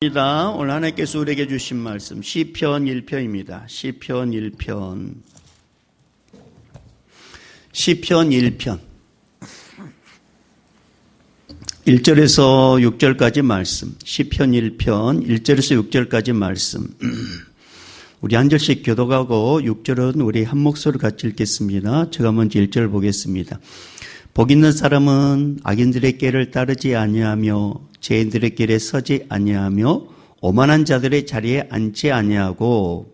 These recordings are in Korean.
오늘 하나님께서 우리에게 주신 말씀 시편 1편입니다. 시편 1편 1절에서 6절까지 말씀, 시편 1편 1절에서 6절까지 말씀. 우리 한 절씩 교독하고 6절은 우리 한 목소리로 같이 읽겠습니다. 제가 먼저 1절 보겠습니다. 복 있는 사람은 악인들의 길을 따르지 아니하며 죄인들의 길에 서지 아니하며 오만한 자들의 자리에 앉지 아니하고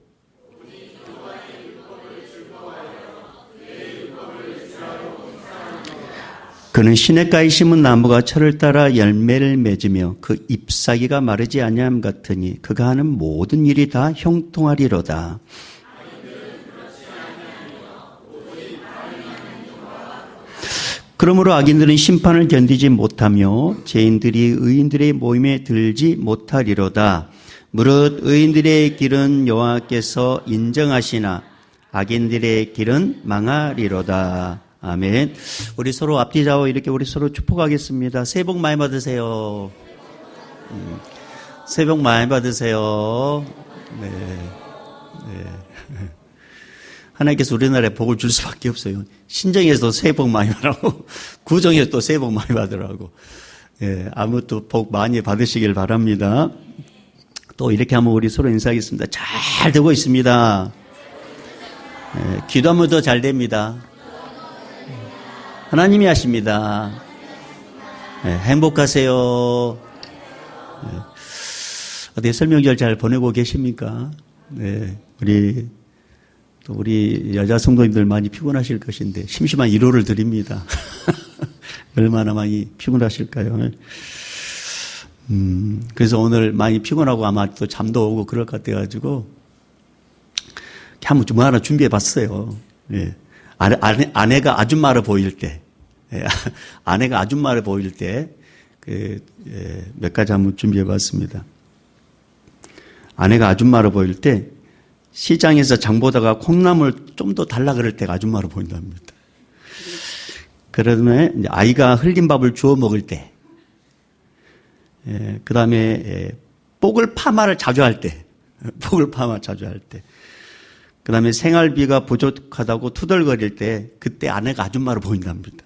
그는 시냇가에 심은 나무가 철을 따라 열매를 맺으며 그 잎사귀가 마르지 아니함 같으니 그가 하는 모든 일이 다 형통하리로다. 그러므로 악인들은 심판을 견디지 못하며 죄인들이 의인들의 모임에 들지 못하리로다. 무릇 의인들의 길은 여호와께서 인정하시나 악인들의 길은 망하리로다. 아멘. 우리 서로 앞뒤 좌우 이렇게 우리 서로 축복하겠습니다. 새해 복 많이 받으세요. 새해 복 많이 받으세요. 네. 하나님께서 우리나라에 복을 줄 수밖에 없어요. 신정에서도 새해 복 많이 받으라고, 구정에서도 새해 복 많이 받으라고. 예, 아무튼 복 많이 받으시길 바랍니다. 또 이렇게 하면 우리 서로 인사하겠습니다. 잘 되고 있습니다. 예, 기도하면 더 잘 됩니다. 하나님이 하십니다. 예, 행복하세요. 예, 어떻게 설명절 잘 보내고 계십니까? 네, 우리 여자 성도님들 많이 피곤하실 것인데 심심한 위로를 드립니다. 얼마나 많이 피곤하실까요? 그래서 오늘 많이 피곤하고 아마 또 잠도 오고 그럴 것 같아가지고 한번 뭐 하나 준비해 봤어요. 예. 아내가 아줌마로 보일 때, 예. 아내가 아줌마로 보일 때, 몇 가지 한번 준비해 봤습니다. 아내가 아줌마로 보일 때, 시장에서 장 보다가 콩나물 좀 더 달라 그럴 때가 아줌마로 보인답니다. 그러면 아이가 흘린 밥을 주워 먹을 때, 그 다음에 뽀글 파마를 자주 할 때, 그 다음에 생활비가 부족하다고 투덜거릴 때, 그때 아내가 아줌마로 보인답니다.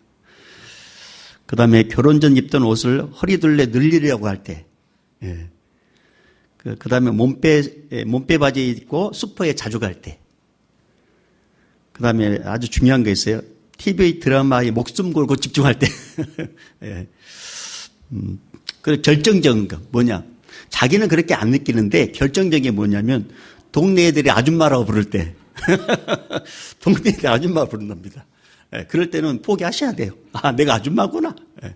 그 다음에 결혼 전 입던 옷을 허리둘레 늘리려고 할 때, 그 다음에 몸빼 바지 입고 슈퍼에 자주 갈 때. 그 다음에 아주 중요한 게 있어요. TV 드라마에 목숨 걸고 집중할 때. 예. 그 결정적인 거 뭐냐. 자기는 그렇게 안 느끼는데 결정적인 게 뭐냐면 동네 애들이 아줌마라고 부를 때. 동네 애들이 아줌마 부른답니다. 예. 그럴 때는 포기하셔야 돼요. 아, 내가 아줌마구나. 예.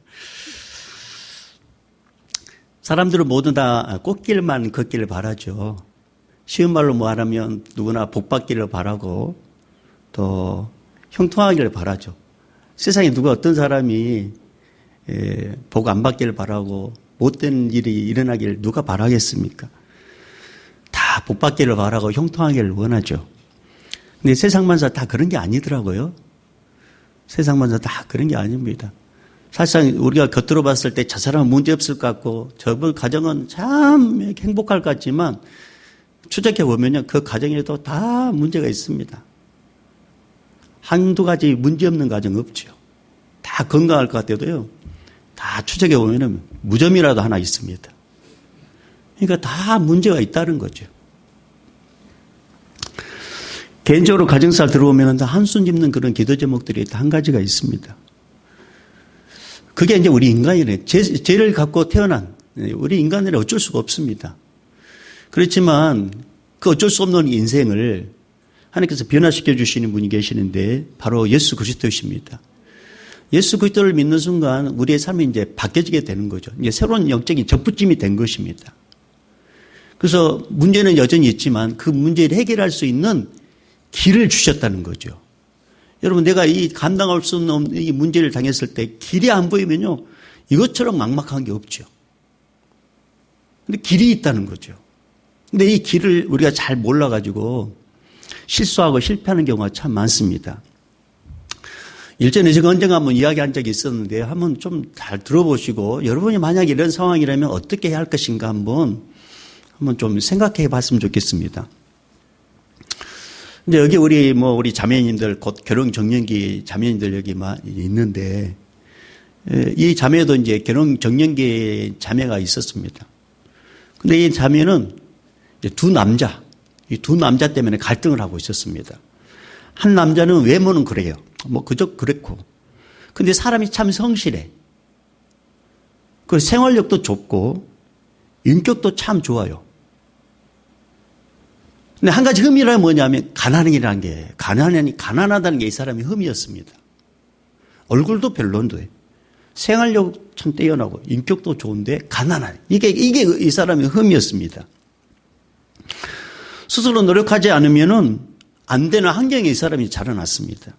사람들은 모두 다 꽃길만 걷기를 바라죠. 쉬운 말로 말하면 누구나 복 받기를 바라고 또 형통하기를 바라죠. 세상에 누가 어떤 사람이 복 안 받기를 바라고 못된 일이 일어나기를 누가 바라겠습니까? 다 복 받기를 바라고 형통하기를 원하죠. 근데 세상만사 다 그런 게 아니더라고요. 세상만사 다 그런 게 아닙니다. 사실상 우리가 겉으로 봤을 때 저 사람은 문제없을 것 같고 저번 가정은 참 행복할 것 같지만 추적해 보면요. 그 가정에도 다 문제가 있습니다. 한두 가지 문제없는 가정 없죠. 다 건강할 것 같아도요. 다 추적해 보면은 무좀이라도 하나 있습니다. 그러니까 다 문제가 있다는 거죠. 개인적으로 가정살 들어오면 한숨 짓는 그런 기도 제목들이 한 가지가 있습니다. 그게 이제 우리 인간이래. 죄를 갖고 태어난 우리 인간들은 어쩔 수가 없습니다. 그렇지만 그 어쩔 수 없는 인생을 하나님께서 변화시켜 주시는 분이 계시는데 바로 예수 그리스도이십니다. 예수 그리스도를 믿는 순간 우리의 삶이 이제 바뀌어지게 되는 거죠. 이제 새로운 영적인 접붙임이 된 것입니다. 그래서 문제는 여전히 있지만 그 문제를 해결할 수 있는 길을 주셨다는 거죠. 여러분, 내가 이 감당할 수 없는 이 문제를 당했을 때 길이 안 보이면요, 이것처럼 막막한 게 없죠. 근데 길이 있다는 거죠. 근데 이 길을 우리가 잘 몰라가지고 실수하고 실패하는 경우가 참 많습니다. 일전에 제가 언젠가 한번 이야기한 적이 있었는데 한번 좀 잘 들어보시고 여러분이 만약에 이런 상황이라면 어떻게 해야 할 것인가 한번 한번 좀 생각해 봤으면 좋겠습니다. 근데 여기 우리 자매님들, 곧 결혼 정년기 자매님들 여기 있는데, 이 자매도 이제 결혼 정년기 자매가 있었습니다. 근데 이 자매는 이 두 남자 때문에 갈등을 하고 있었습니다. 한 남자는 외모는 그래요. 그저 그랬고. 근데 사람이 참 성실해. 그 생활력도 좋고, 인격도 참 좋아요. 근데 한 가지 흠이란 뭐냐면, 가난하다는 게 이 사람의 흠이었습니다. 얼굴도 별론데, 생활력 참 뛰어나고, 인격도 좋은데, 가난한. 이게 이 사람의 흠이었습니다. 스스로 노력하지 않으면은 안 되는 환경에 이 사람이 자라났습니다.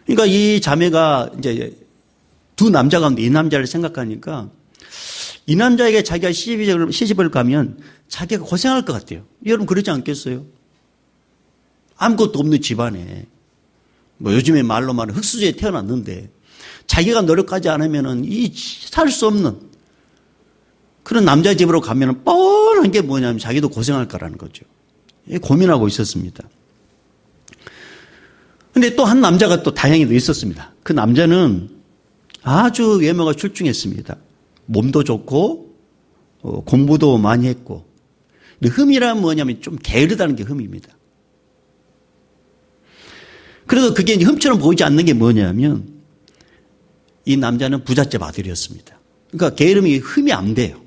그러니까 이 자매가 이제 두 남자 가운데 이 남자를 생각하니까 이 남자에게 자기가 시집을 가면 자기가 고생할 것 같아요. 여러분 그러지 않겠어요? 아무것도 없는 집안에 요즘에 말로 말하는 흙수저에 태어났는데 자기가 노력하지 않으면은 살 수 없는 그런 남자 집으로 가면은 뻔한 게 뭐냐면 자기도 고생할 거라는 거죠. 고민하고 있었습니다. 근데 또 한 남자가 또 다행히도 있었습니다. 그 남자는 아주 외모가 출중했습니다. 몸도 좋고 공부도 많이 했고. 근데 흠이란 뭐냐면 좀 게으르다는 게 흠입니다. 그래도 그게 흠처럼 보이지 않는 게 뭐냐면 이 남자는 부잣집 아들이었습니다. 그러니까 게으름이 흠이 안 돼요.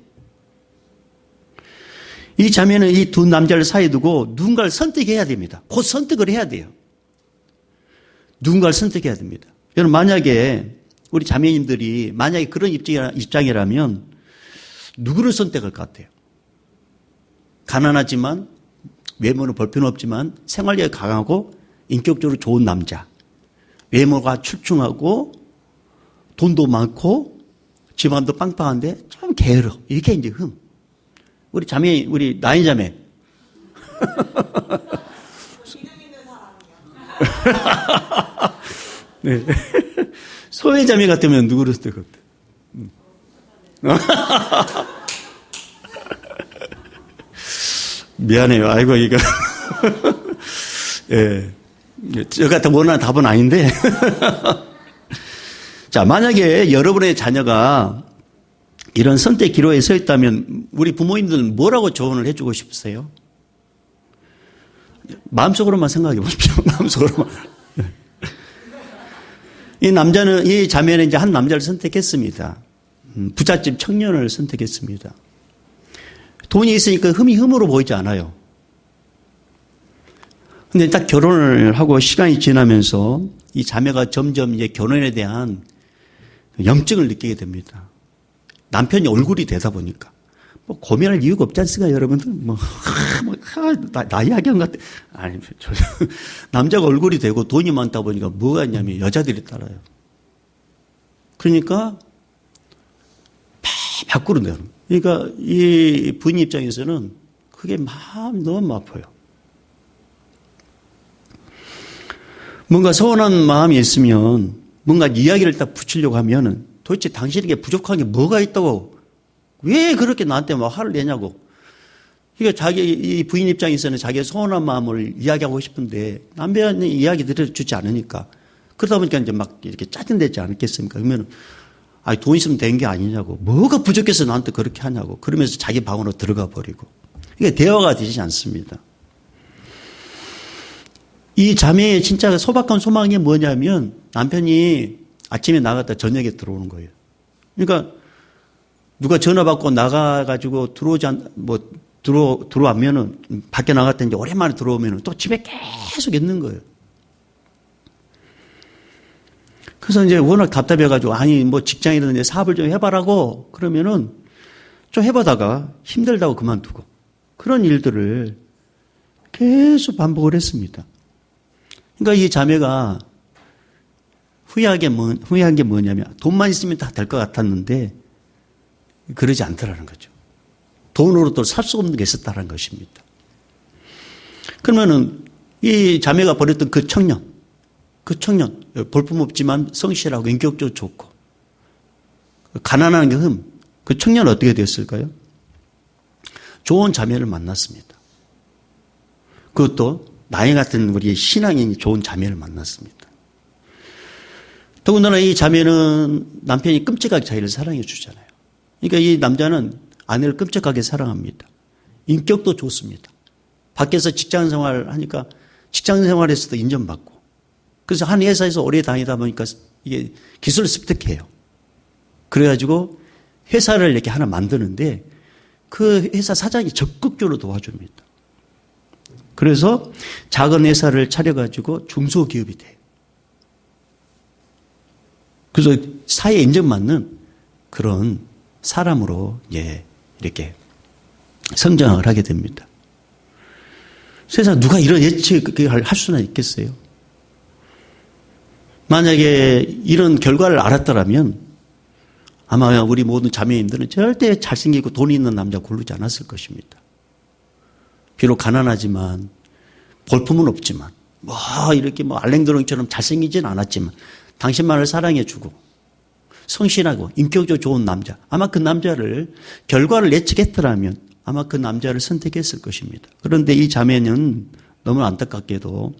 이 자매는 이 두 남자를 사이에 두고 누군가를 선택해야 됩니다. 곧 선택을 해야 돼요. 누군가를 선택해야 됩니다. 여러분 만약에 우리 자매님들이 만약에 그런 입장이라면 누구를 선택할 것 같아요? 가난하지만 외모는 볼 필요 없지만 생활력이 강하고 인격적으로 좋은 남자. 외모가 출중하고 돈도 많고 집안도 빵빵한데 좀 게으러. 이렇게 이제 흠. 우리 나인 자매. 네. 소외 자매 같으면 누구를 선택할 것 같아? 미안해요. 아이고, 이거. 예. 저 같은 원하는 답은 아닌데. 자, 만약에 여러분의 자녀가 이런 선택 기로에 서 있다면 우리 부모님들은 뭐라고 조언을 해주고 싶으세요? 마음속으로만 생각해 보십시오. 마음속으로만. 이 자매는 이제 한 남자를 선택했습니다. 부잣집 청년을 선택했습니다. 돈이 있으니까 흠이 흠으로 보이지 않아요. 근데 딱 결혼을 하고 시간이 지나면서 이 자매가 점점 이제 결혼에 대한 염증을 느끼게 됩니다. 남편이 얼굴이 되다 보니까. 고민할 이유가 없지 않습니까, 여러분들? 나 이야기한 것 같아. 아니, 남자가 얼굴이 되고 돈이 많다 보니까 뭐가 있냐면 여자들이 따라요. 그러니까, 밖으로 내요. 그러니까 이 부인 입장에서는 그게 너무 아파요. 뭔가 서운한 마음이 있으면 뭔가 이야기를 딱 붙이려고 하면은 도대체 당신에게 부족한 게 뭐가 있다고 왜 그렇게 나한테 막 화를 내냐고. 그러니까 이 부인 입장에서는 자기의 서운한 마음을 이야기하고 싶은데 남편이 이야기 들어주지 않으니까 그러다 보니까 이제 막 이렇게 짜증내지 않겠습니까? 그러면 돈 있으면 된 게 아니냐고. 뭐가 부족해서 나한테 그렇게 하냐고. 그러면서 자기 방으로 들어가 버리고. 이게 대화가 되지 않습니다. 이 자매의 진짜 소박한 소망이 뭐냐면 남편이 아침에 나갔다 저녁에 들어오는 거예요. 그러니까 누가 전화 받고 나가가지고 들어오면은 밖에 나갔다 이제 오랜만에 들어오면은 또 집에 계속 있는 거예요. 그래서 이제 워낙 답답해가지고 직장이든지 사업을 좀 해봐라고 그러면은 좀 해보다가 힘들다고 그만두고 그런 일들을 계속 반복을 했습니다. 그러니까 이 자매가 후회한 게 뭐냐면 돈만 있으면 다 될 것 같았는데 그러지 않더라는 거죠. 돈으로 또 살 수 없는 게 있었다는 것입니다. 그러면은 이 자매가 버렸던 그 청년 볼품없지만 성실하고 인격적으로 좋고 가난한 게 흠. 그 청년은 어떻게 됐을까요? 좋은 자매를 만났습니다. 그것도 나이 같은 우리 신앙이 좋은 자매를 만났습니다. 더군다나 이 자매는 남편이 끔찍하게 자기를 사랑해 주잖아요. 그러니까 이 남자는 아내를 끔찍하게 사랑합니다. 인격도 좋습니다. 밖에서 직장 생활을 하니까 직장 생활에서도 인정받고. 그래서 한 회사에서 오래 다니다 보니까 이게 기술 습득해요. 그래가지고 회사를 이렇게 하나 만드는데 그 회사 사장이 적극적으로 도와줍니다. 그래서 작은 회사를 차려가지고 중소기업이 돼요. 그래서 사회에 인정받는 그런 사람으로 이렇게 성장을 하게 됩니다. 세상 누가 이런 예측을 할 수나 있겠어요? 만약에 이런 결과를 알았더라면 아마 우리 모든 자매님들은 절대 잘생기고 돈이 있는 남자 고르지 않았을 것입니다. 비록 가난하지만 볼품은 없지만 이렇게 알랭드롱처럼 잘생기진 않았지만 당신만을 사랑해주고 성실하고 인격적으로 좋은 남자, 아마 그 남자를 결과를 예측했더라면 아마 그 남자를 선택했을 것입니다. 그런데 이 자매는 너무 안타깝게도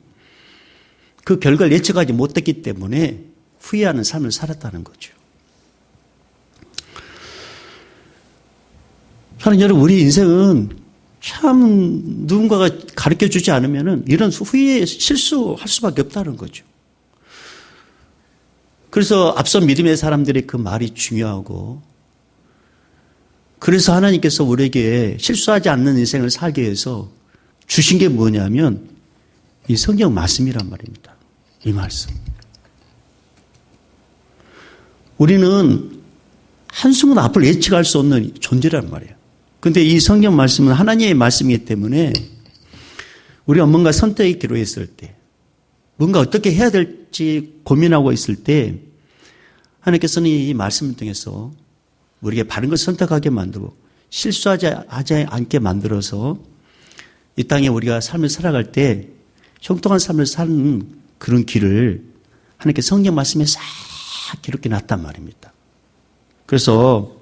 그 결과를 예측하지 못했기 때문에 후회하는 삶을 살았다는 거죠. 사랑하는 여러분, 우리 인생은 참 누군가가 가르쳐주지 않으면 이런 후회에 실수할 수밖에 없다는 거죠. 그래서 앞서 믿음의 사람들의 그 말이 중요하고, 그래서 하나님께서 우리에게 실수하지 않는 인생을 살게 해서 주신 게 뭐냐면 이 성경 말씀이란 말입니다. 이 말씀. 우리는 한순간 앞을 예측할 수 없는 존재란 말이에요. 그런데 이 성경 말씀은 하나님의 말씀이기 때문에 우리가 뭔가 선택에 기로했을 때, 뭔가 어떻게 해야 될지 고민하고 있을 때 하나님께서는 이 말씀을 통해서 우리에게 바른 것을 선택하게 만들고 실수하지 않게 만들어서 이 땅에 우리가 삶을 살아갈 때 형통한 삶을 사는 그런 길을 하나님께 성경 말씀에 싹 기록해 놨단 말입니다. 그래서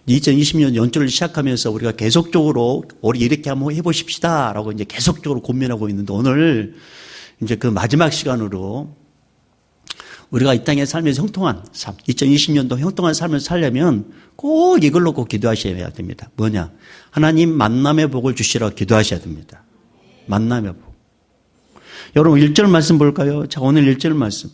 2020년 연초를 시작하면서 우리가 계속적으로 우리 이렇게 한번 해보십시다 라고 이제 계속적으로 고민하고 있는데, 오늘 이제 그 마지막 시간으로 우리가 이 땅에 살면서 형통한 삶, 2020년도 형통한 삶을 살려면 꼭 이걸 놓고 기도하셔야 됩니다. 뭐냐? 하나님 만남의 복을 주시라고 기도하셔야 됩니다. 만남의 복. 여러분 1절 말씀 볼까요? 자, 오늘 1절 말씀.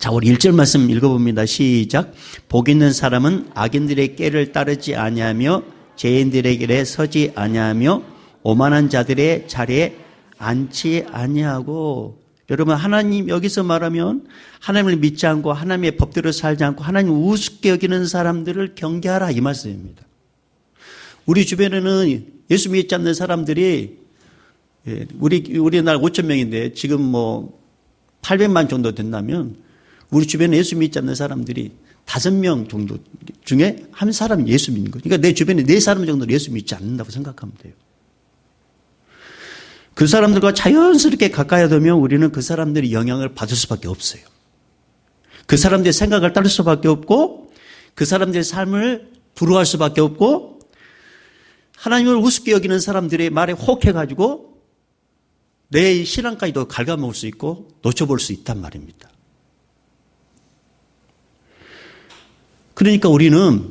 자, 우리 1절 말씀 읽어봅니다. 시작. 복 있는 사람은 악인들의 꾀를 따르지 아니하며 죄인들의 길에 서지 아니하며 오만한 자들의 자리에 앉지 아니하고. 여러분, 하나님 여기서 말하면 하나님을 믿지 않고 하나님의 법대로 살지 않고 하나님을 우습게 여기는 사람들을 경계하라 이 말씀입니다. 우리 주변에는 예수 믿지 않는 사람들이 우리나라 5천 명인데 지금 800만 정도 된다면 우리 주변에 예수 믿지 않는 사람들이 5명 정도 중에 한 사람이 예수 믿는 거예요. 그러니까 내 주변에 4사람 정도는 예수 믿지 않는다고 생각하면 돼요. 그 사람들과 자연스럽게 가까이 되면 우리는 그 사람들의 영향을 받을 수밖에 없어요. 그 사람들의 생각을 따를 수밖에 없고 그 사람들의 삶을 부러워할 수밖에 없고 하나님을 우습게 여기는 사람들의 말에 혹해가지고 내 신앙까지도 갉아먹을 수 있고 놓쳐볼 수 있단 말입니다. 그러니까 우리는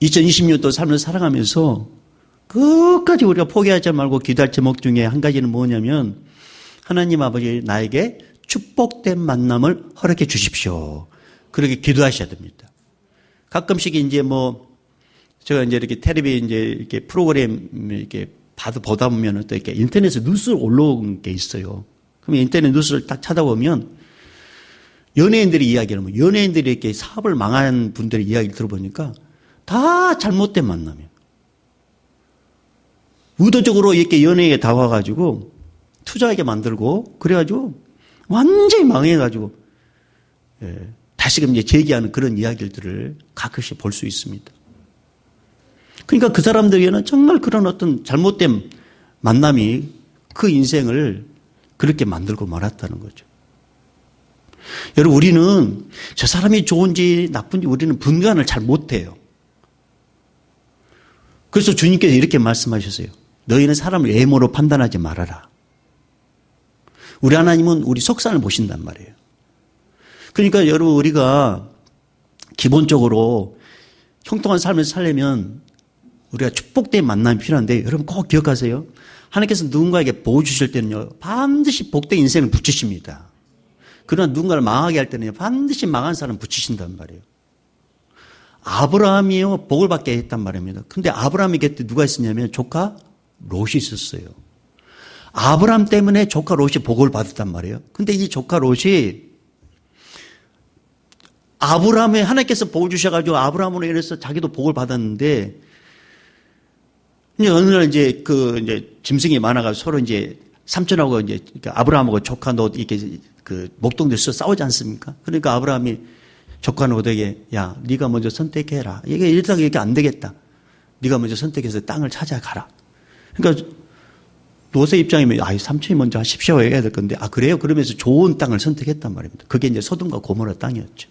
2020년도 삶을 살아가면서 끝까지 우리가 포기하지 말고 기도할 제목 중에 한 가지는 뭐냐면 하나님 아버지 나에게 축복된 만남을 허락해 주십시오. 그렇게 기도하셔야 됩니다. 가끔씩 이제 제가 이제 이렇게 텔레비 이제 이렇게 프로그램 이렇게 보다 보면 또 이렇게 인터넷에 뉴스 올라온 게 있어요. 그러면 인터넷 뉴스를 딱 찾아보면 연예인들이 이야기를 하면 연예인들이 이렇게 사업을 망한 분들의 이야기를 들어보니까 다 잘못된 만남이에요. 의도적으로 이렇게 연예에 다와가지고 투자하게 만들고 그래가지고 완전히 망해가지고 다시금 이제 재기하는 그런 이야기들을 가끔씩 볼 수 있습니다. 그러니까 그 사람들에게는 정말 그런 어떤 잘못된 만남이 그 인생을 그렇게 만들고 말았다는 거죠. 여러분, 우리는 저 사람이 좋은지 나쁜지 우리는 분간을 잘 못해요. 그래서 주님께서 이렇게 말씀하셨어요. 너희는 사람을 외모로 판단하지 말아라. 우리 하나님은 우리 속산을 보신단 말이에요. 그러니까 여러분, 우리가 기본적으로 형통한 삶을 살려면 우리가 축복된 만남이 필요한데, 여러분 꼭 기억하세요. 하나님께서 누군가에게 보호 주실 때는요, 반드시 복된 인생을 붙이십니다. 그러나 누군가를 망하게 할 때는요, 반드시 망한 사람 붙이신단 말이에요. 아브라함이요, 복을 받게 했단 말입니다. 근데 아브라함이 곁에 누가 있었냐면 조카 롯이 있었어요. 아브라함 때문에 조카 롯이 복을 받았단 말이에요. 근데 이 조카 롯이 아브라함에 하나님께서 복을 주셔가지고 아브라함으로 인해서 자기도 복을 받았는데, 이제 어느 날 이제 짐승이 많아가지고 서로 이제 삼촌하고 이제 아브라함하고 조카 롯 이렇게 목동들서 싸우지 않습니까? 그러니까 아브라함이 조카 롯에게, 야, 네가 먼저 선택해라. 이게 일단 이렇게 안 되겠다. 네가 먼저 선택해서 땅을 찾아가라. 그러니까 롯의 입장이면, 삼촌이 먼저 하십시오 해야 될 건데, 그래요? 그러면서 좋은 땅을 선택했단 말입니다. 그게 이제 소돔과 고모라 땅이었죠.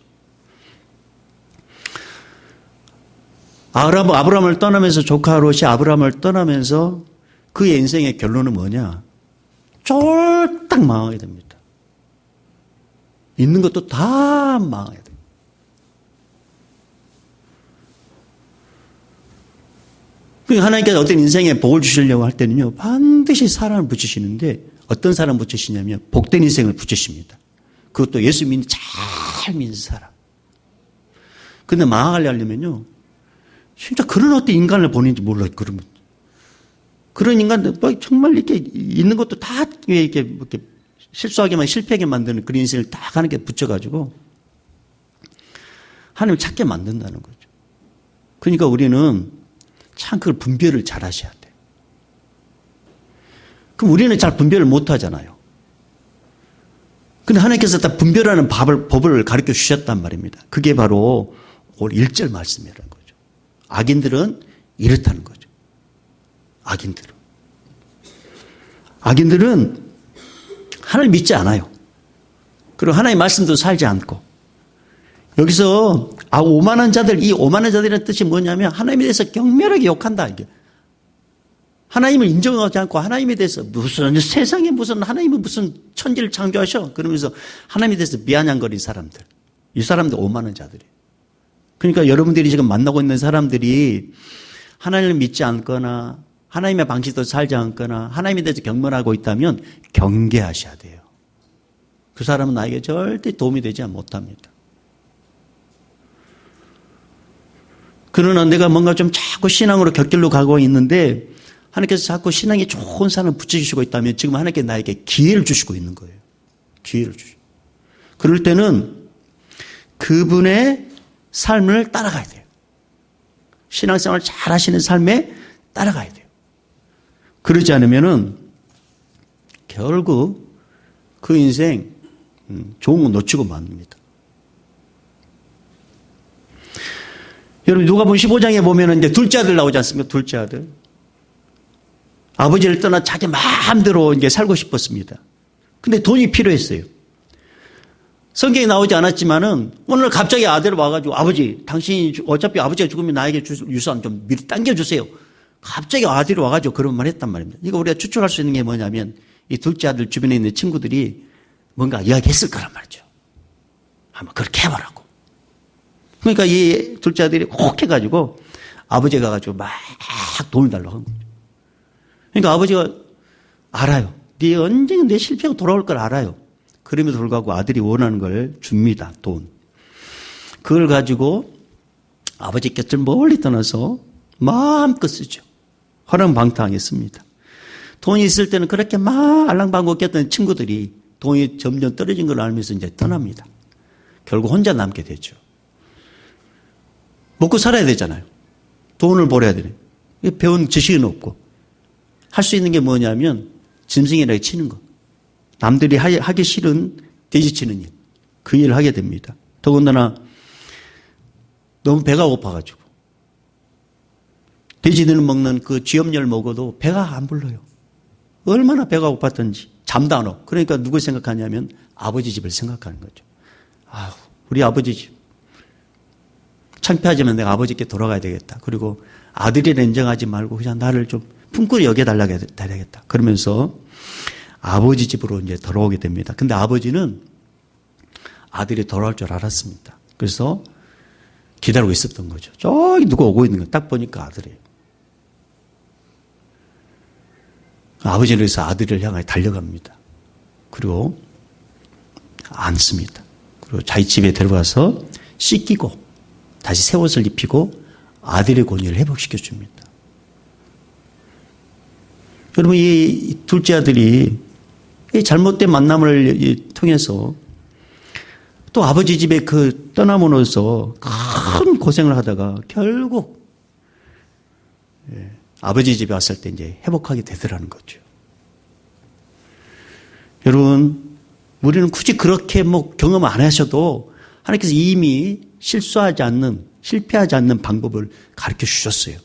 아브라함을 떠나면서 조카 롯이 아브라함을 떠나면서 그의 인생의 결론은 뭐냐? 쫄딱 망하게 됩니다. 있는 것도 다 망하게 됩니다. 하나님께서 어떤 인생에 복을 주시려고 할 때는요, 반드시 사람을 붙이시는데, 어떤 사람 붙이시냐면 복된 인생을 붙이십니다. 그것도 예수 믿는 잘 믿는 사람. 근데 망하게 하려면요, 진짜 그런 어떤 인간을 보내는지 몰라요. 그런 인간들 정말 이렇게 있는 것도 다 이렇게 실수하게만 실패하게 만드는 그런 인생을 딱 하나님께 붙여가지고 하나님을 찾게 만든다는 거죠. 그러니까 우리는 참 그걸 분별을 잘 하셔야 돼요. 그럼 우리는 잘 분별을 못 하잖아요. 근데 하나님께서 다 분별하는 법을 가르쳐 주셨단 말입니다. 그게 바로 오늘 1절 말씀이라는 거죠. 악인들은 이렇다는 거죠. 악인들은 하나님 믿지 않아요. 그리고 하나님의 말씀도 살지 않고. 여기서 오만한 자들, 이 오만한 자들이라는 뜻이 뭐냐면 하나님에 대해서 경멸하게 욕한다. 이게. 하나님을 인정하지 않고 하나님에 대해서 세상에 하나님은 무슨 천지를 창조하셔. 그러면서 하나님에 대해서 미안한거린 사람들. 이 사람들 오만한 자들이에요. 그러니까 여러분들이 지금 만나고 있는 사람들이 하나님을 믿지 않거나 하나님의 방식도 살지 않거나 하나님에 대해서 경멸하고 있다면 경계하셔야 돼요. 그 사람은 나에게 절대 도움이 되지 못합니다. 그러나 내가 뭔가 좀 자꾸 신앙으로 곁길로 가고 있는데 하나님께서 자꾸 신앙이 좋은 사람을 붙여주시고 있다면 지금 하나님께 나에게 기회를 주시고 있는 거예요. 기회를 주시고. 그럴 때는 그분의 삶을 따라가야 돼요. 신앙생활을 잘 하시는 삶에 따라가야 돼요. 그러지 않으면은 결국 그 인생 좋은 거 놓치고 맙니다. 여러분 누가복음 15장에 보면은 이제 둘째 아들 나오지 않습니까? 둘째 아들. 아버지를 떠나 자기 마음대로 이제 살고 싶었습니다. 근데 돈이 필요했어요. 성경에 나오지 않았지만은 오늘 갑자기 아들이 와가지고 아버지 당신이 어차피 아버지가 죽으면 나에게 유산 좀 미리 당겨주세요. 갑자기 아들이 와가지고 그런 말 했단 말입니다. 이거 우리가 추측할 수 있는 게 뭐냐면 이 둘째 아들 주변에 있는 친구들이 뭔가 이야기했을 거란 말이죠. 한번 그렇게 해보라고. 그러니까 이 둘째 아들이 혹 해가지고 아버지가 가가지고 막 돈을 달라고 한 거죠. 그러니까 아버지가 알아요. 네 언젠가 내 실패하고 돌아올 걸 알아요. 그럼에도 불구하고 아들이 원하는 걸 줍니다. 돈. 그걸 가지고 아버지 곁을 멀리 떠나서 마음껏 쓰죠. 허랑방탕했습니다. 돈이 있을 때는 그렇게 막 알랑방구 꼈던 친구들이 돈이 점점 떨어진 걸 알면서 이제 떠납니다. 결국 혼자 남게 되죠. 먹고 살아야 되잖아요. 돈을 벌어야 되네. 배운 지식은 없고. 할 수 있는 게 뭐냐면 짐승이라고 치는 거. 남들이 하기 싫은 돼지치는 일. 그 일을 하게 됩니다. 더군다나 너무 배가 고파가지고. 돼지들은 먹는 그 쥐염려를 먹어도 배가 안 불러요. 얼마나 배가 고팠던지 잠도 안 오고. 그러니까 누굴 생각하냐면 아버지 집을 생각하는 거죠. 우리 아버지 집. 창피하지만 내가 아버지께 돌아가야 되겠다. 그리고 아들이라 인정하지 말고 그냥 나를 좀 품고 여겨달라겠다. 그러면서 아버지 집으로 이제 돌아오게 됩니다. 근데 아버지는 아들이 돌아올 줄 알았습니다. 그래서 기다리고 있었던 거죠. 저기 누가 오고 있는 거 딱 보니까 아들이에요. 아버지는 그래서 아들을 향해 달려갑니다. 그리고 안습니다. 그리고 자기 집에 들어가서 씻기고 다시 새 옷을 입히고 아들의 권위를 회복시켜 줍니다. 여러분, 이 둘째 아들이 이 잘못된 만남을 통해서 또 아버지 집에 떠나면서 큰 고생을 하다가 결국 아버지 집에 왔을 때 이제 회복하게 되더라는 거죠. 여러분, 우리는 굳이 그렇게 경험 안 하셔도 하나님께서 이미 실패하지 않는 방법을 가르쳐 주셨어요.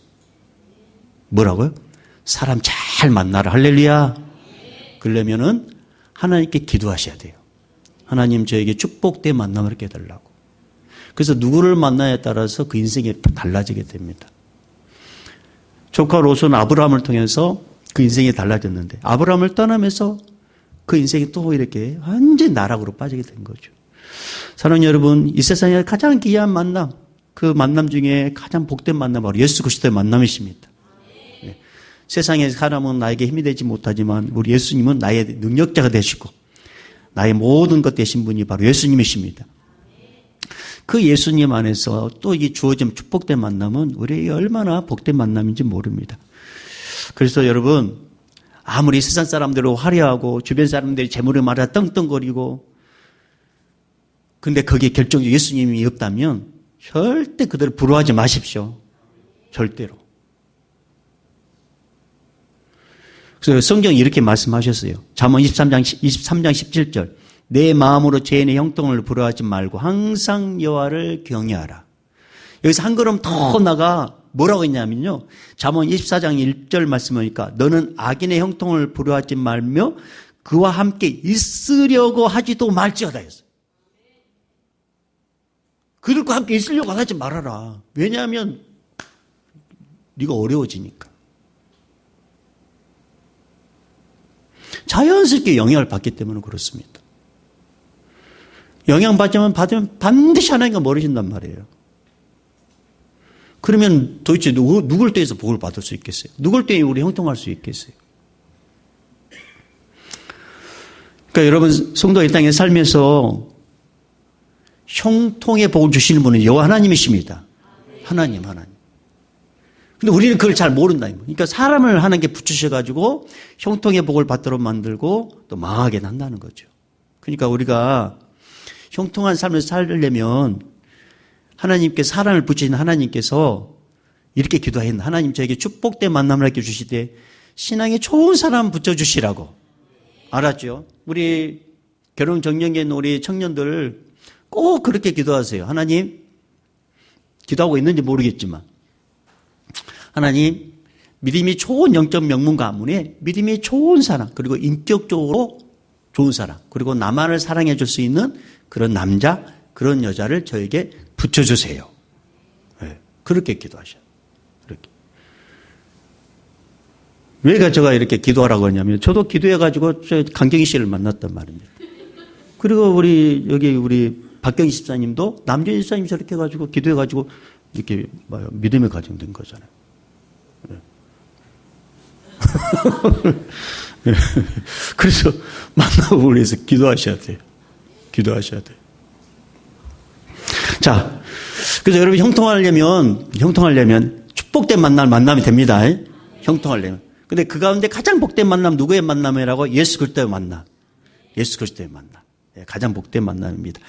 뭐라고요? 사람 잘 만나라. 할렐루야. 그러려면은 하나님께 기도하셔야 돼요. 하나님, 저에게 축복된 만남을 이렇게 해달라고. 그래서 누구를 만나에 따라서 그 인생이 달라지게 됩니다. 조카 롯은 아브라함을 통해서 그 인생이 달라졌는데 아브라함을 떠나면서 그 인생이 또 이렇게 완전히 나락으로 빠지게 된 거죠. 사랑하는 여러분, 이 세상에 가장 귀한 만남, 그 만남 중에 가장 복된 만남 바로 예수 그리스도의 만남이십니다. 네. 세상의 사람은 나에게 힘이 되지 못하지만 우리 예수님은 나의 능력자가 되시고 나의 모든 것 되신 분이 바로 예수님이십니다. 그 예수님 안에서 또 이 주어진 축복된 만남은 우리에게 얼마나 복된 만남인지 모릅니다. 그래서 여러분, 아무리 세상 사람들로 화려하고 주변 사람들이 재물을 말아 떵떵거리고 근데 거기에 결정적으로 예수님이 없다면 절대 그들을 부러워하지 마십시오. 절대로. 그래서 성경이 이렇게 말씀하셨어요. 잠언 23장 17절. 내 마음으로 죄인의 형통을 부러워하지 말고 항상 여호와를 경외하라. 여기서 한 걸음 더 나가 뭐라고 했냐면요. 잠언 24장 1절 말씀하니까 너는 악인의 형통을 부러워하지 말며 그와 함께 있으려고 하지도 말지어다 했어요. 그들과 함께 있으려고 하지 말아라. 왜냐하면 네가 어려워지니까. 자연스럽게 영향을 받기 때문에 그렇습니다. 영향받으면 반드시 하나님과 멀어진단 말이에요. 그러면 도대체 누굴 때에서 복을 받을 수 있겠어요? 누굴 때에 우리 형통할 수 있겠어요? 그러니까 여러분, 성도 이 땅에 살면서 형통의 복을 주시는 분은 여호와 하나님이십니다. 하나님. 근데 우리는 그걸 잘 모른다. 그러니까 사람을 하나님께 붙이셔가지고 형통의 복을 받도록 만들고 또 망하게 한다는 거죠. 그러니까 우리가 형통한 삶을 살려면 하나님께 사람을 붙이신 하나님께서 이렇게 기도했는데 하나님 저에게 축복된 만남을 이렇게 주시되 신앙에 좋은 사람 붙여주시라고. 알았죠? 우리 결혼 정년기에 있는 우리 청년들 꼭 그렇게 기도하세요. 하나님, 기도하고 있는지 모르겠지만 하나님, 믿음이 좋은 영적 명문 가문에 믿음이 좋은 사람, 그리고 인격적으로 좋은 사람, 그리고 나만을 사랑해 줄 수 있는 그런 남자, 그런 여자를 저에게 붙여주세요. 네, 그렇게 기도하셔요. 그렇게. 왜 제가 이렇게 기도하라고 하냐면 저도 기도해가지고 강경희 씨를 만났단 말입니다. 그리고 우리 박경희 집사님도 남준희 집사님 저렇게 해가지고 기도해가지고 이렇게 믿음의 가정된 거잖아요. 네. 그래서 만나고 위해서 기도하셔야 돼요. 자, 그래서 여러분 형통하려면 축복된 만남이 됩니다. 형통하려면. 근데 그 가운데 가장 복된 만남 누구의 만남이라고? 예수 그리스도의 만남. 가장 복된 만남입니다.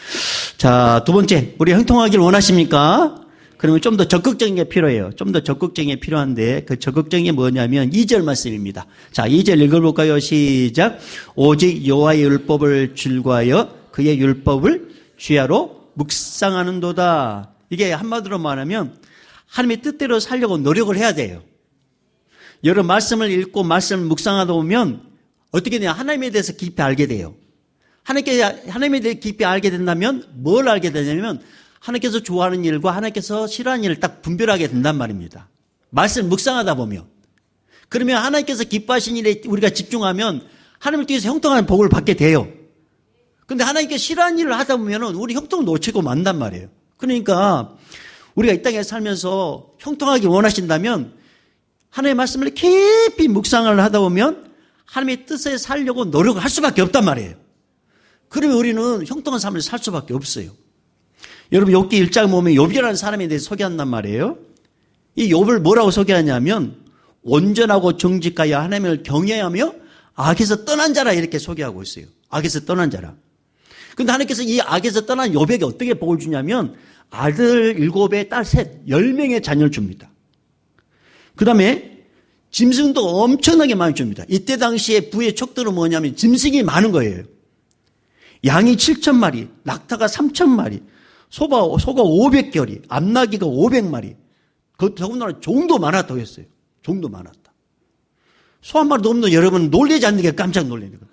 자, 두 번째, 우리 형통하기를 원하십니까? 그러면 좀 더 적극적인 게 필요해요. 좀 더 적극적인 게 필요한데 그 적극적인 게 뭐냐면 2절 말씀입니다. 자, 2절 읽어볼까요? 시작. 오직 여호와의 율법을 즐거워하여 그의 율법을 주야로 묵상하는도다. 이게 한마디로 말하면 하나님의 뜻대로 살려고 노력을 해야 돼요. 여러 말씀을 읽고 말씀을 묵상하다 보면 어떻게 되냐? 하나님에 대해서 깊이 알게 돼요. 하나님에 대해 깊이 알게 된다면 뭘 알게 되냐면 하나님께서 좋아하는 일과 하나님께서 싫어하는 일을 딱 분별하게 된단 말입니다. 말씀을 묵상하다 보면. 그러면 하나님께서 기뻐하신 일에 우리가 집중하면 하나님을 통해서 형통한 복을 받게 돼요. 그런데 하나님께 싫어하는 일을 하다 보면 우리 형통을 놓치고 만단 말이에요. 그러니까 우리가 이 땅에 살면서 형통하기 원하신다면 하나님의 말씀을 깊이 묵상을 하다 보면 하나님의 뜻에 살려고 노력을 할 수밖에 없단 말이에요. 그러면 우리는 형통한 삶을 살 수밖에 없어요. 여러분 욥기 1장 보면 욥이라는 사람에 대해서 소개한단 말이에요. 이 욥을 뭐라고 소개하냐면 온전하고 정직하여 하나님을 경외하며 악에서 떠난 자라 이렇게 소개하고 있어요. 악에서 떠난 자라. 그런데 하나님께서 이 악에서 떠난 욥에게 어떻게 복을 주냐면 아들 7에 딸 3, 10명의 자녀를 줍니다. 그 다음에 짐승도 엄청나게 많이 줍니다. 이때 당시에 부의 척도는 뭐냐면 짐승이 많은 거예요. 양이 7,000마리, 낙타가 3,000마리, 소가 500결이, 암나귀가 500마리. 그 더군다나 종도 많았다고 했어요. 종도 많았다. 소 한 마리도 없는 여러분 놀라지 않는 게 깜짝 놀라는 거예요.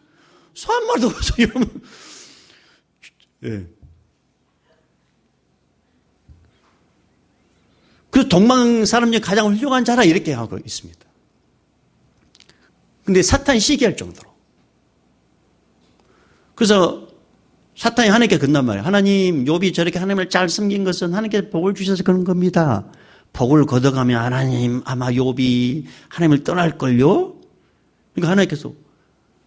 소 한 마리도 없어 여러분. 예. 그 동방 사람 중에 가장 훌륭한 자라 이렇게 하고 있습니다. 근데 사탄이 시기할 정도로. 그래서 사탄이 하나님께 건단 말이에요. 하나님, 욥이 저렇게 하나님을 잘 섬긴 것은 하나님께서 복을 주셔서 그런 겁니다. 복을 걷어가면 하나님 아마 욥이 하나님을 떠날걸요? 그러니까 하나님께서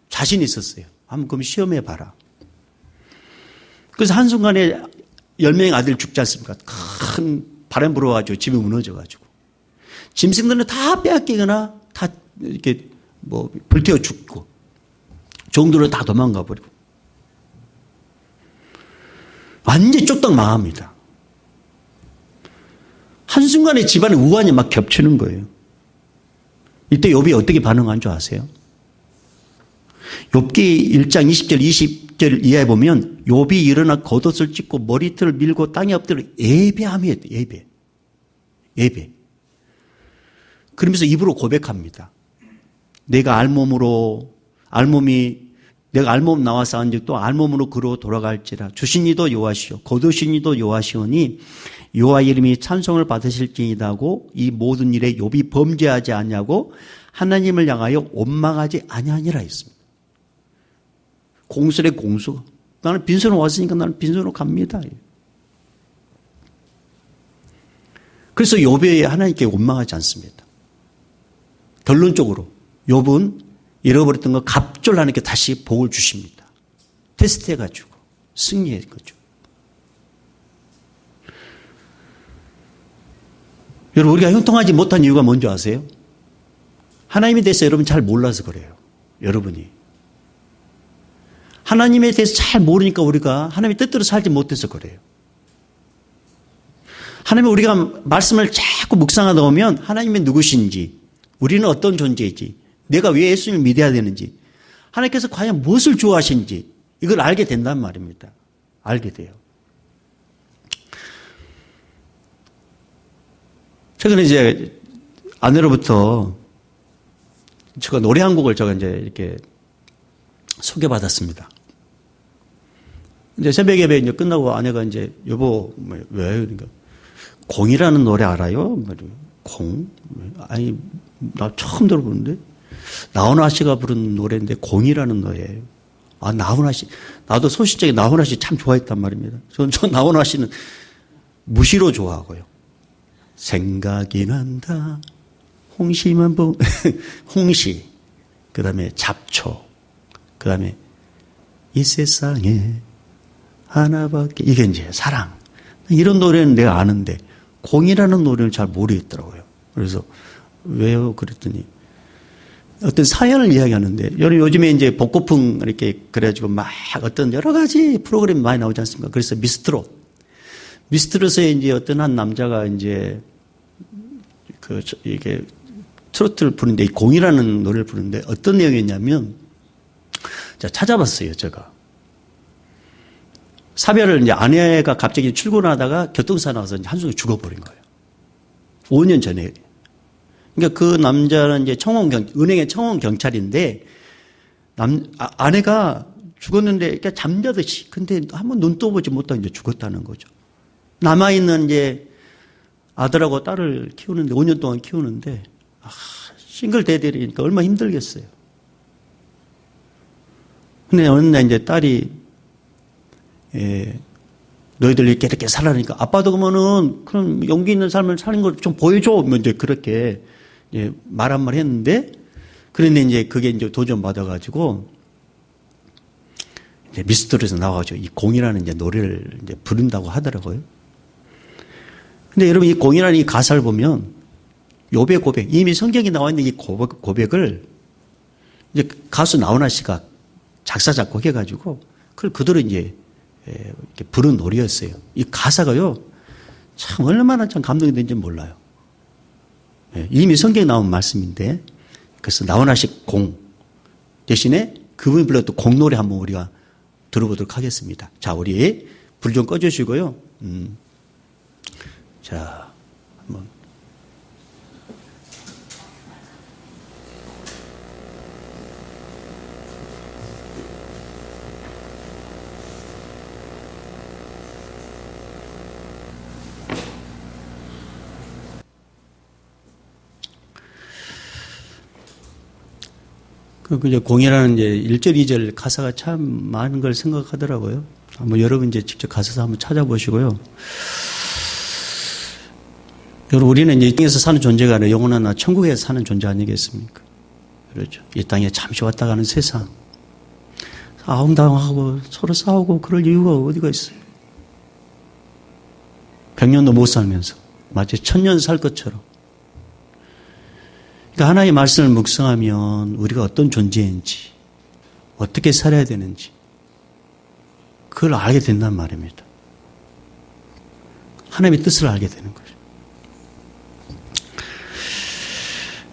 자신이 있었어요. 한번 그럼 시험해봐라. 그래서 한순간에 10명의 아들 죽지 않습니까? 큰 바람 불어가지고 집이 무너져가지고. 짐승들은 다 빼앗기거나 다 이렇게 불태워 죽고. 종들은 다 도망가 버리고. 완전히 쫄딱 망합니다. 한순간에 집안에 우환이 막 겹치는 거예요. 이때 욥이 어떻게 반응한 줄 아세요? 욥기 1장 20절 20절 이하에 보면 욥이 일어나 겉옷을 찢고 머리털을 밀고 땅에 엎드려 예배하며 했대. 예배. 그러면서 입으로 고백합니다. 내가 알몸 나와서 한 적도 알몸으로 그로 돌아갈지라. 주신 이도 여호와시오 거두신 이도 여호와시오니 여호와 이름이 찬송을 받으실지니다고 이 모든 일에 욥이 범죄하지 아니하고 하나님을 향하여 원망하지 아니하니라 했습니다. 공수래 공수. 나는 빈손으로 왔으니까 나는 빈손으로 갑니다. 그래서 욥이 하나님께 원망하지 않습니다. 결론적으로 욥은 잃어버렸던 거 갑절로 하나님께 다시 복을 주십니다. 테스트해가지고 승리한 거죠. 여러분 우리가 형통하지 못한 이유가 뭔지 아세요? 하나님에 대해서 여러분 잘 몰라서 그래요. 여러분이. 하나님에 대해서 잘 모르니까 우리가 하나님의 뜻대로 살지 못해서 그래요. 하나님 우리가 말씀을 자꾸 묵상하다 보면 하나님이 누구신지, 우리는 어떤 존재인지, 내가 왜 예수님을 믿어야 되는지, 하나님께서 과연 무엇을 좋아하시는지 이걸 알게 된단 말입니다. 알게 돼요. 최근에 이제 아내로부터 제가 노래 한 곡을 제가 이제 이렇게 소개받았습니다. 이제 새벽 예배 이제 끝나고 아내가 이제 여보 왜 그러니까 공이라는 노래 알아요? 공? 아니 나 처음 들어보는데 나훈아 씨가 부른 노래인데 공이라는 노래예요. 아 나훈아 씨 나도 소시적에 나훈아 씨 참 좋아했단 말입니다. 저 나훈아 씨는 무시로 좋아하고요. 생각이 난다. 홍시만 홍시. 그다음에 잡초. 그다음에 이 세상에 하나밖에 이게 이제 사랑. 이런 노래는 내가 아는데 공이라는 노래를 잘 모르겠더라고요. 그래서 왜요? 그랬더니 어떤 사연을 이야기하는데 요즘에 이제 복고풍 이렇게 그래가지고 막 어떤 여러 가지 프로그램이 많이 나오지 않습니까? 그래서 미스트롯에 이제 어떤 한 남자가 이제 이게 트로트를 부르는데 이 공이라는 노래를 부르는데 어떤 내용이었냐면 제가 찾아봤어요, 제가. 사별을 이제 아내가 갑자기 출근하다가 교통사고 나서 한순간에 죽어버린 거예요. 5년 전에. 그러니까 그 남자는 이제 은행의 청원 경찰인데 아내가 죽었는데 그러니까 잠자듯이 근데 한번 눈 떠보지 못하고 이제 죽었다는 거죠. 남아있는 이제 아들하고 딸을 키우는데 5년 동안 키우는데 싱글 대들이니까 얼마나 힘들겠어요. 근데 어느 날 이제 딸이 너희들 이렇게 살아라니까 아빠도 그러면은 그럼 용기 있는 삶을 사는 걸 좀 보여줘. 뭐 이제 그렇게 말 한 말 했는데 그런데 이제 그게 이제 도전 받아가지고 이제 미스터리에서 나와가지고 이 공이라는 이제 노래를 이제 부른다고 하더라고요. 근데 여러분 이 공이라는 이 가사를 보면 욥의 고백, 이미 성경에 나와 있는 이 고백을 이제 가수 나훈아 씨가 작사 작곡해가지고 그걸 그대로 이제 이렇게 부른 노래였어요. 이 가사가요 참 얼마나 참 감동이 되는지 몰라요. 이미 성경에 나온 말씀인데 그래서 나훈아 씨 공 대신에 그분이 불렀던 공노래 한번 우리가 들어보도록 하겠습니다. 자, 우리 불 좀 꺼주시고요. 자, 한번. 그 이제 공이라는 이제 1절, 2절 가사가 참 많은 걸 생각하더라고요. 한번 여러분 이제 직접 가사서 한번 찾아보시고요. 여러분, 우리는 이제 이 땅에서 사는 존재가 아니라 영원한 천국에서 사는 존재 아니겠습니까? 그렇죠. 이 땅에 잠시 왔다 가는 세상. 아웅다웅하고 서로 싸우고 그럴 이유가 어디가 있어요? 100년도 못 살면서 마치 1000년 살 것처럼. 그러니까 하나님의 말씀을 묵상하면 우리가 어떤 존재인지, 어떻게 살아야 되는지, 그걸 알게 된단 말입니다. 하나님의 뜻을 알게 되는 거죠.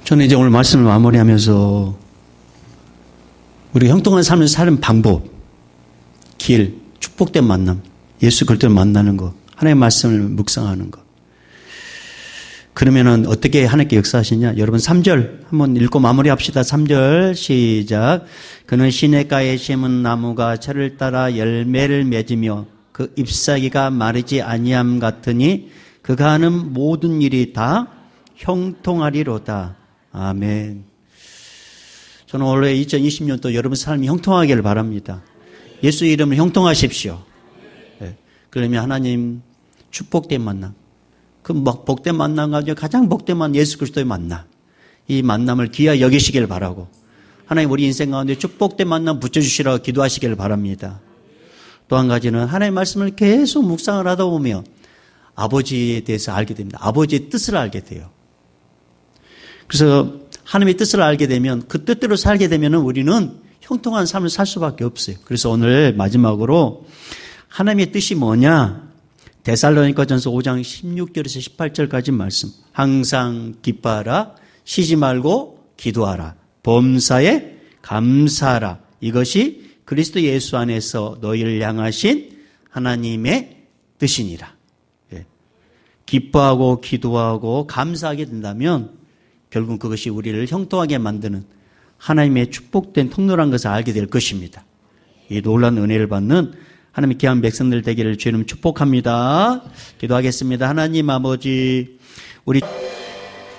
저는 이제 오늘 말씀을 마무리하면서 우리가 형통한 삶을 사는 방법, 길, 축복된 만남, 예수 그리스도를 만나는 것, 하나님의 말씀을 묵상하는 것. 그러면은 어떻게 하나님께 역사하시냐? 여러분 3절 한번 읽고 마무리합시다. 3절 시작. 그는 시냇가에 심은 나무가 철을 따라 열매를 맺으며 그 잎사귀가 마르지 아니함 같으니 그가 하는 모든 일이 다 형통하리로다. 아멘. 저는 원래 2020년도 여러분 삶이 형통하기를 바랍니다. 예수 이름을 형통하십시오. 네. 그러면 하나님 축복된 만남. 그 복된 만남 가지고 가장 복된 만남 예수 그리스도의 만남. 이 만남을 귀하게 여기시길 바라고 하나님 우리 인생 가운데 축복된 만남 붙여주시라고 기도하시길 바랍니다. 또 한 가지는 하나님의 말씀을 계속 묵상을 하다 보면 아버지에 대해서 알게 됩니다. 아버지의 뜻을 알게 돼요. 그래서 하나님의 뜻을 알게 되면 그 뜻대로 살게 되면 우리는 형통한 삶을 살 수밖에 없어요. 그래서 오늘 마지막으로 하나님의 뜻이 뭐냐? 데살로니가전서 5장 16절에서 18절까지 말씀. 항상 기뻐하라. 쉬지 말고 기도하라. 범사에 감사하라. 이것이 그리스도 예수 안에서 너희를 향하신 하나님의 뜻이니라. 예. 기뻐하고 기도하고 감사하게 된다면 결국 그것이 우리를 형통하게 만드는 하나님의 축복된 통로란 것을 알게 될 것입니다. 이 놀라운 은혜를 받는 하나님의 귀한 백성들 되기를 주님 축복합니다. 기도하겠습니다. 하나님 아버지, 우리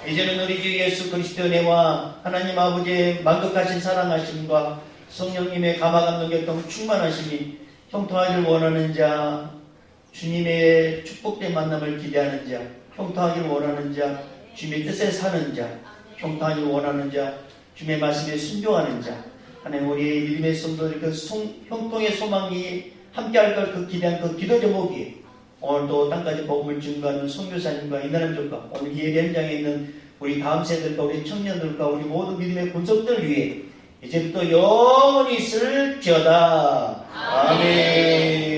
이제는 우리 주 예수 그리스도의 은혜와 하나님 아버지의 만극하신 사랑하심과 성령님의 감화감동 교통 충만하심이 형통하기를 원하는 자, 주님의 축복된 만남을 기대하는 자, 형통하기를 원하는 자, 주님의 뜻에 사는 자, 형통하기를 원하는 자, 주님의 말씀에 순종하는 자, 하나님 우리의 믿음의 성도들 그 형통의 소망이 함께할 걸 그 기대한 그 기도 제목이 오늘도 땅까지 복음을 증거하는 선교사님과 이나람족과 오늘 예배 현장에 있는 우리 다음 세대들과 우리 청년들과 우리 모든 믿음의 군속들 위해 이제부터 영원히 있을지어다. 아멘.